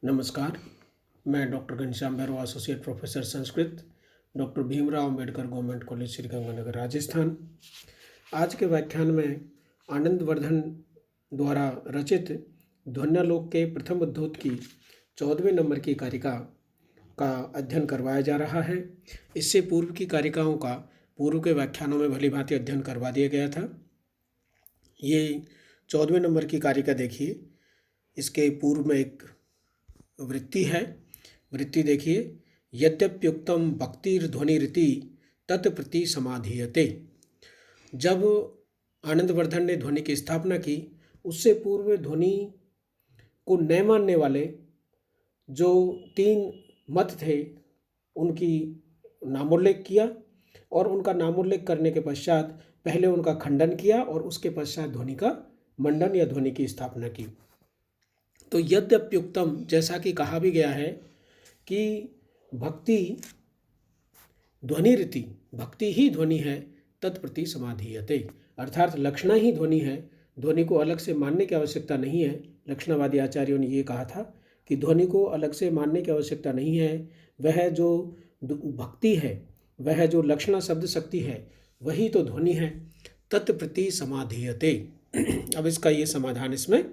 नमस्कार। मैं doctor Ghanshyam Bhairwa, associate professor Sanskrit, doctor Bhimrao Ambedkar government college Sriganganagar, Rajasthan. आज के व्याख्यान में आनंदवर्धन द्वारा रचित ध्वन्यालोक के प्रथम उद्धोत की 14वें नंबर की कारिका का अध्ययन करवाया जा रहा है। इससे पूर्व की कारिकाओं का पूर्व के व्याख्यानों में भली भांति अध्ययन करवा दिया गया था। ये 14वें नंबर की कारिका देखिए। इसके पूर्व में एक वृत्ति है। वृत्ति देखिए, यद्यप्युक्तम भक्तिर्ध्वनिरिति तत्प्रति समाधीयते। जब आनंदवर्धन ने ध्वनि की स्थापना की, उससे पूर्व ध्वनि को न मानने वाले जो 3 मत थे उनकी नामोल्लेख किया, और उनका नामोल्लेख करने के पश्चात पहले उनका खंडन किया और उसके पश्चात ध्वनि का मंडन या ध्वनि की स्थापना की। तो यद्यप्युक्तम, जैसा कि कहा भी गया है कि भक्ति ध्वनिरिति, भक्ति ही ध्वनि है, तत्प्रति समाधीयते, अर्थात लक्षणा ही ध्वनि है। ध्वनि को अलग से मानने की आवश्यकता नहीं है। लक्षणावादी आचार्यों ने ये कहा था कि ध्वनि को अलग से मानने की आवश्यकता नहीं है। वह जो भक्ति है, वह जो लक्षणा शब्द शक्ति है, वही तो ध्वनि है। तत्प्रति समाधीयते। अब इसका ये समाधान इसमें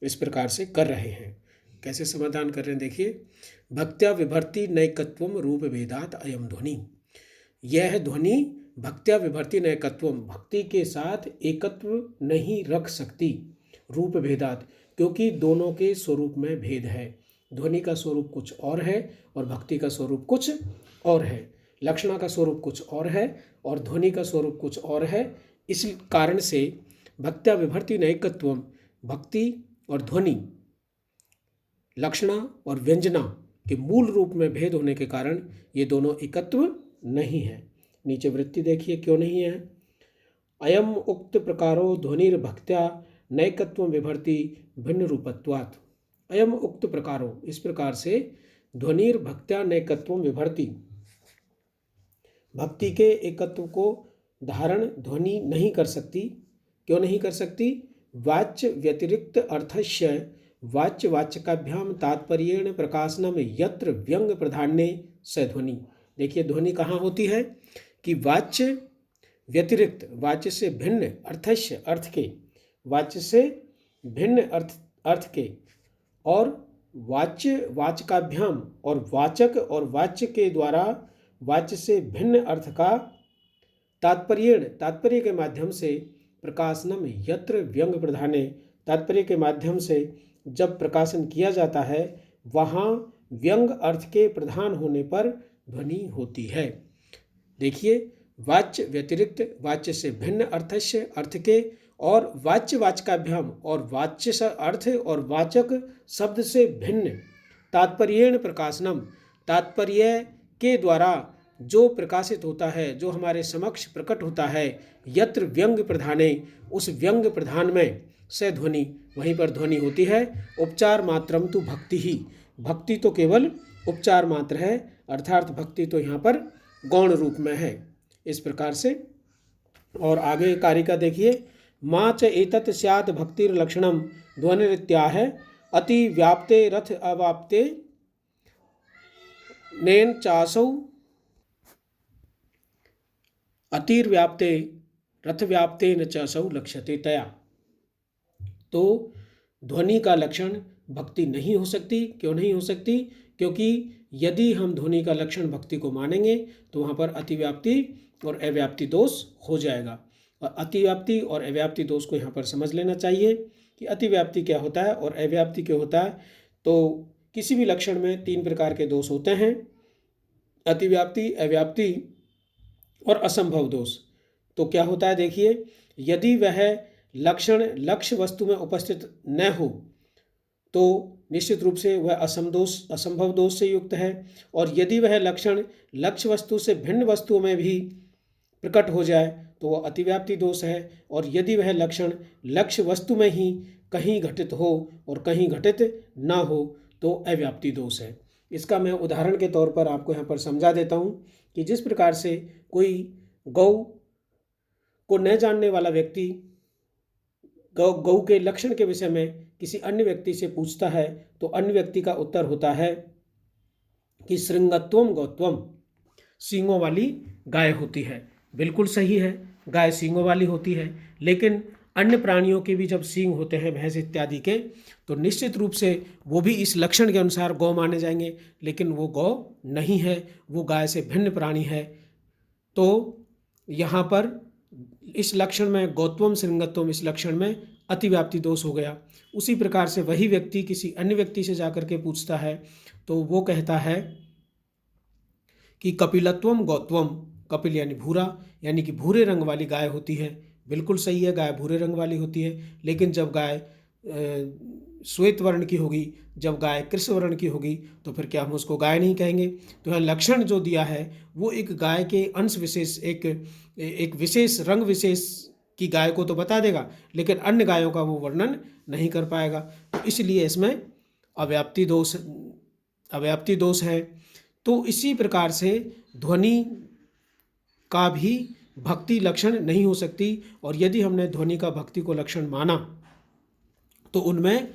इस प्रकार से कर रहे हैं। कैसे समाधान कर रहे हैं देखिए। भक्त्या विभर्ति नैकत्वम रूप भेदात अयम ध्वनि। यह ध्वनि भक्त्या विभर्ति नैकत्वम, भक्ति के साथ एकत्व नहीं रख सकती। रूप भेदात, क्योंकि दोनों के स्वरूप में भेद है। ध्वनि का स्वरूप कुछ और है और भक्ति का स्वरूप कुछ और है। लक्षणा का स्वरूप कुछ और है और ध्वनि का स्वरूप कुछ और है। इस कारण से भक्त्या विभर्ति नैकत्वम, भक्ति और ध्वनि, लक्षणा और व्यंजना के मूल रूप में भेद होने के कारण ये दोनों एकत्व नहीं है। नीचे वृत्ति देखिए, क्यों नहीं है। अयम उक्त प्रकारो ध्वनिर्भक्त्या नैकत्व विभर्ति भिन्न रूपत्वात्। अयम उक्त प्रकारो, इस प्रकार से ध्वनिर्भक्त्या नैकत्व विभर्ति, भक्ति के एकत्व को धारण ध्वनि नहीं कर सकती। क्यों नहीं कर सकती। वाच्य व्यतिरिक्त अर्थस्य वाच्य वाचकाभ्याम तात्पर्येण प्रकाशनम यत्र व्यंग प्राधान्ये स ध्वनि। देखिए, ध्वनि कहाँ होती है कि वाच्य व्यतिरिक्त, वाच्य से भिन्न, अर्थस्य, अर्थ के, वाच्य से भिन्न अर्थ के, और वाच्य वाचकाभ्याम, और वाचक और वाच्य के द्वारा वाच्य से भिन्न अर्थ का तात्पर्येण, तात्पर्य के माध्यम से, प्रकाशनम यत्र व्यंग प्रधाने, तात्पर्य के माध्यम से जब प्रकाशन किया जाता है, वहाँ व्यंग अर्थ के प्रधान होने पर ध्वनि होती है। देखिए, वाच्य व्यतिरिक्त, वाच्य से भिन्न अर्थस्य, अर्थ के, और वाच्य वाचकाभ्याम, और वाच्य से अर्थ और वाचक शब्द से भिन्न, तात्पर्येण प्रकाशनम, तात्पर्य के द्वारा जो प्रकाशित होता है, जो हमारे समक्ष प्रकट होता है, यत्र व्यंग प्रधाने, उस व्यंग प्रधान में से ध्वनि, वहीं पर ध्वनि होती है। उपचार मात्रम तो भक्ति ही, भक्ति तो केवल उपचार मात्र है, अर्थात भक्ति तो यहाँ पर गौण रूप में है। इस प्रकार से और आगे कारिका देखिए। माँ च एतत् स्यात् भक्तिर्लक्षणम ध्वनिरित्याह अति व्याप्ते रथ अवाप्ते नेन चासौ अतिर्व्याप्ते रथव्याप्ते न च असौ लक्ष्यते तया। तो ध्वनि का लक्षण भक्ति नहीं हो सकती। क्यों नहीं हो सकती। क्योंकि यदि हम ध्वनि का लक्षण भक्ति को मानेंगे तो वहाँ पर अतिव्याप्ति और अव्याप्ति दोष हो जाएगा। और अतिव्याप्ति और अव्याप्ति दोष को यहाँ पर समझ लेना चाहिए कि अतिव्याप्ति क्या होता है और अव्याप्ति क्या होता है। तो किसी भी लक्षण में 3 प्रकार के दोष होते हैं, अतिव्याप्ति, अव्याप्ति और असंभव दोष। तो क्या होता है देखिए, यदि वह लक्षण लक्ष्य वस्तु में उपस्थित न हो तो निश्चित रूप से वह असंभव दोष से युक्त है। और यदि वह लक्षण लक्ष्य वस्तु से भिन्न वस्तुओं में भी प्रकट हो जाए तो वह अतिव्याप्ति दोष है। और यदि वह लक्षण लक्ष्य वस्तु में ही कहीं घटित हो और कहीं घटित ना हो तो अव्याप्ति दोष है। इसका मैं उदाहरण के तौर पर आपको यहाँ पर समझा देता हूँ कि जिस प्रकार से कोई गौ को न जानने वाला व्यक्ति गौ के लक्षण के विषय में किसी अन्य व्यक्ति से पूछता है तो अन्य व्यक्ति का उत्तर होता है कि श्रृंगत्वम गौत्वम, सींगों वाली गाय होती है। बिल्कुल सही है, गाय सींगों वाली होती है, लेकिन अन्य प्राणियों के भी जब सींग होते हैं भैंस इत्यादि के, तो निश्चित रूप से वो भी इस लक्षण के अनुसार गौ माने जाएंगे, लेकिन वो गौ नहीं है, वो गाय से भिन्न प्राणी है। तो यहाँ पर इस लक्षण में गौत्वम श्रृंगत्वम, इस लक्षण में अतिव्याप्ति दोष हो गया। उसी प्रकार से वही व्यक्ति किसी अन्य व्यक्ति से जाकर के पूछता है तो वो कहता है कि कपिलत्वम गौत्वम, कपिल यानी भूरा, यानी कि भूरे रंग वाली गाय होती है। बिल्कुल सही है, गाय भूरे रंग वाली होती है, लेकिन जब गाय श्वेत वर्ण की होगी, जब गाय कृष्ण वर्ण की होगी, तो फिर क्या हम उसको गाय नहीं कहेंगे? तो यह लक्षण जो दिया है वो एक गाय के अंश विशेष, एक विशेष रंग विशेष की गाय को तो बता देगा, लेकिन अन्य गायों का वो वर्णन नहीं कर पाएगा। तो इसलिए इसमें अव्याप्ति दोष है। तो इसी प्रकार से ध्वनि का भी भक्ति लक्षण नहीं हो सकती, और यदि हमने ध्वनि का भक्ति को लक्षण माना तो उनमें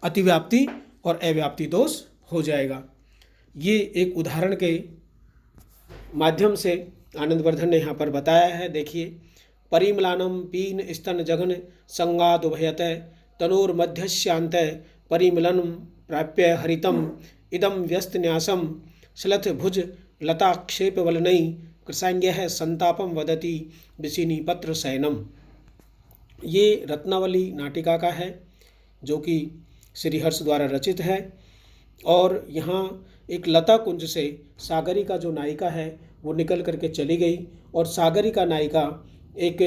अतिव्याप्ति और अव्याप्ति दोष हो जाएगा। ये एक उदाहरण के माध्यम से आनंदवर्धन ने यहाँ पर बताया है। देखिए, परिमलानम पीन स्तन जघन संगादुभयत तनोर्मध्यस्यांत परिमलनम प्राप्य हरितम इदम व्यस्त न्यासम श्लथ भुज लताक्षेप वलनई कृसांग्य संतापम वदति विशिनी पत्र शयनम। ये रत्नावली नाटिका का है जो कि श्रीहर्ष द्वारा रचित है। और यहाँ एक लता कुंज से सागरिका जो नायिका है वो निकल करके चली गई, और सागरिका नायिका एक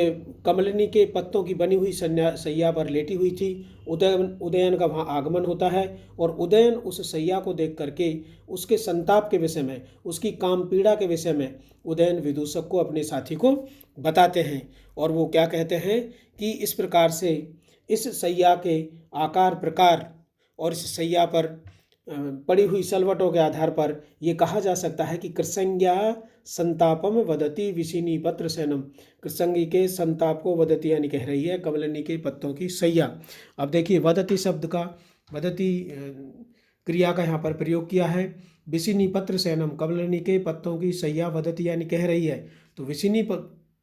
कमलिनी के पत्तों की बनी हुई सैया पर लेटी हुई थी। उदयन का वहाँ आगमन होता है, और उदयन उस सैया को देख करके उसके संताप के विषय में, उसकी काम पीड़ा के विषय में उदयन विदूषक को, अपने साथी को बताते हैं। और वो क्या कहते हैं कि इस प्रकार से इस सैया के आकार प्रकार और इस सैया पर पड़ी हुई सलवटों के आधार पर ये कहा जा सकता है कि कृसंज्ञा संतापम वदति विशिनी पत्र सैनम, कृसंगी के संताप को वदति यानी कह रही है कमलिनी के पत्तों की सैया। अब देखिए, वदति शब्द का, वदति क्रिया का यहाँ पर प्रयोग किया है। विशिनी पत्र सैनम, कमलिनी के पत्तों की सैया वदति यानी कह रही है। तो विशिनी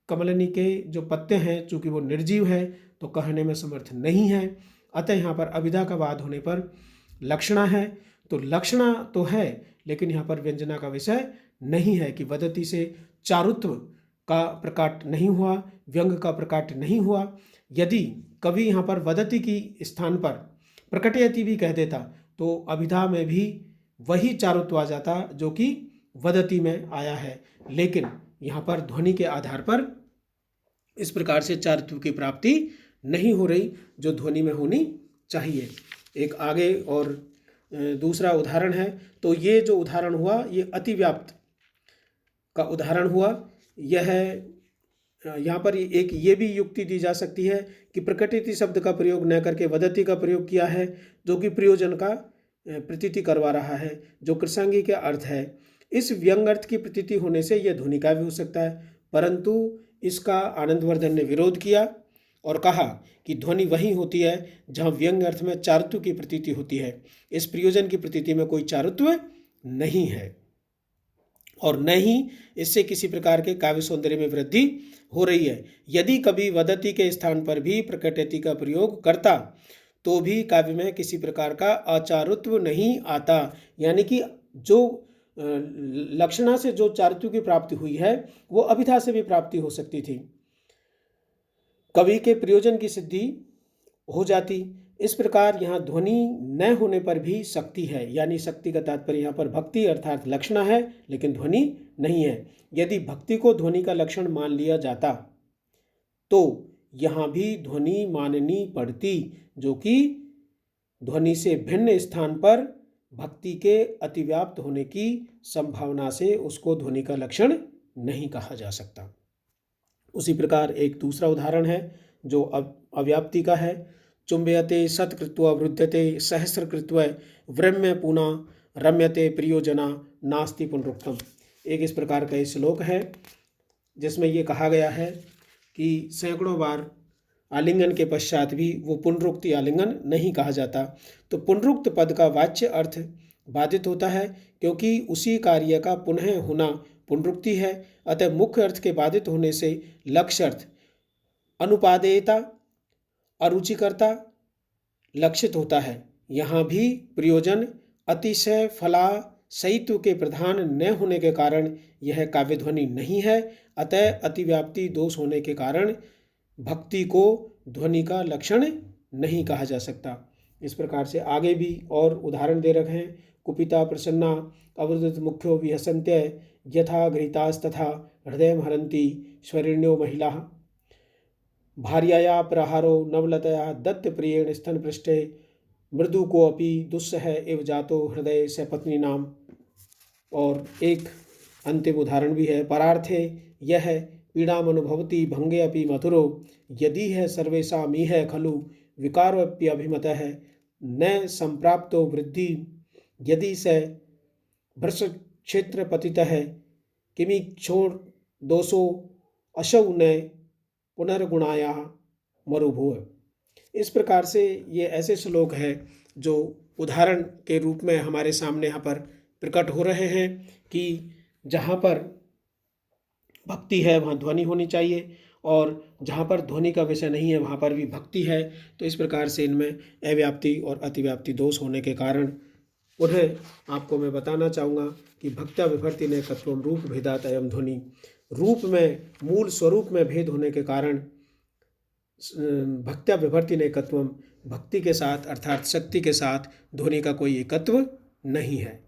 कमलिनी के जो पत्ते हैं, चूँकि वो निर्जीव है तो कहने में समर्थ नहीं है, अतः यहाँ पर अभिधा का वाद होने पर लक्षणा है। तो लक्षणा तो है, लेकिन यहाँ पर व्यंजना का विषय नहीं है कि वदति से चारुत्व का प्रकाट नहीं हुआ, व्यंग का प्रकाट नहीं हुआ। यदि कभी यहाँ पर वदति की स्थान पर प्रकटयति भी कह देता तो अभिधा में भी वही चारुत्व आ जाता जो कि वदति में आया है। लेकिन यहाँ पर ध्वनि के आधार पर इस प्रकार से चारुत्व की प्राप्ति नहीं हो रही जो ध्वनि में होनी चाहिए। एक आगे और दूसरा उदाहरण है। तो ये जो उदाहरण हुआ ये अतिव्याप्त का उदाहरण हुआ। यह यहाँ पर एक ये भी युक्ति दी जा सकती है कि प्रकटिति शब्द का प्रयोग न करके वदति का प्रयोग किया है, जो कि प्रयोजन का प्रतीति करवा रहा है, जो कृसांगी का अर्थ है। इस व्यंग अर्थ की प्रतीति होने से यह ध्वनि का भी हो सकता है, परंतु इसका आनंदवर्धन ने विरोध किया और कहा कि ध्वनि वही होती है जहाँ व्यंग अर्थ में चारुत्व की प्रतीति होती है। इस प्रयोजन की प्रतीति में कोई चारुत्व नहीं है, और न ही इससे किसी प्रकार के काव्य सौंदर्य में वृद्धि हो रही है। यदि कभी वदति के स्थान पर भी प्रकटयति का प्रयोग करता तो भी काव्य में किसी प्रकार का अचारुत्व नहीं आता, यानी कि जो लक्षणा से जो चारुत्व की प्राप्ति हुई है वो अभिधा से भी प्राप्ति हो सकती थी, कवि के प्रयोजन की सिद्धि हो जाती। इस प्रकार यहाँ ध्वनि न होने पर भी शक्ति है, यानी शक्ति का तात्पर्य यहाँ पर भक्ति अर्थात लक्षणा है, लेकिन ध्वनि नहीं है। यदि भक्ति को ध्वनि का लक्षण मान लिया जाता तो यहाँ भी ध्वनि माननी पड़ती, जो कि ध्वनि से भिन्न स्थान पर भक्ति के अतिव्याप्त होने की संभावना से उसको ध्वनि का लक्षण नहीं कहा जा सकता। उसी प्रकार एक दूसरा उदाहरण है जो अव्याप्ति का है। चुंबयते सत्कृत्वा वृद्धते सहस्रकृत्वा व्रम्य पुना रम्यते प्रियोजना नास्ति पुनरुक्तम। एक इस प्रकार का श्लोक है जिसमें ये कहा गया है कि सैकड़ों बार आलिंगन के पश्चात भी वो पुनरुक्ति आलिंगन नहीं कहा जाता। तो पुनरुक्त पद का वाच्य अर्थ बाधित होता है क्योंकि उसी कार्य का पुनः होना पुनरुक्ति है। अतः मुख्य अर्थ के बाधित होने से लक्ष्य अर्थ अनुपादेयता अरुचिकरता लक्षित होता है। यहाँ भी प्रयोजन अतिशय फलाशयित्व के प्रधान न होने के कारण यह काव्य ध्वनि नहीं है। अतः अतिव्याप्ति दोष होने के कारण भक्ति को ध्वनि का लक्षण नहीं कहा जा सकता। इस प्रकार से आगे भी और उदाहरण दे रखे हैं। कुपिता प्रसन्ना अवरुद्ध मुख्यो विहसन्त्य यथा घृतास्तथा हृदय हरन्ति स्वरिण्यो महिला भार्याया प्रहारो नवलतया दत्त प्रियेण स्तन पृष्ठे मृदु को अपि दुस्सह एव जातो हृदय से पत्नी नाम। और एक अंतिम उदाहरण भी है। परार्थे यह पीड़ामनुभवति भंगे अपि मधुरो यदि है सर्वेषामिह खलु विकारोऽप्यभिमतः न संप्राप्तो वृद्धि यदि स भ्रष्टक्षेत्र पतितः किमिक्षोर दोषो अशौ न पुनर्गुणाया मरुभुव। इस प्रकार से ये ऐसे श्लोक हैं जो उदाहरण के रूप में हमारे सामने यहाँ पर प्रकट हो रहे हैं कि जहाँ पर भक्ति है वहाँ ध्वनि होनी चाहिए और जहाँ पर ध्वनि का विषय नहीं है वहाँ पर भी भक्ति है। तो इस प्रकार से इनमें अव्याप्ति और अतिव्याप्ति दोष होने के कारण उन्हें आपको मैं बताना चाहूँगा कि भक्त्या विभर्ति ने तत्वम रूप भेदात अयम ध्वनि। रूप में मूल स्वरूप में भेद होने के कारण भक्त्या विभर्ति ने एकत्वम भक्ति के साथ अर्थात शक्ति के साथ ध्वनि का कोई एकत्व नहीं है।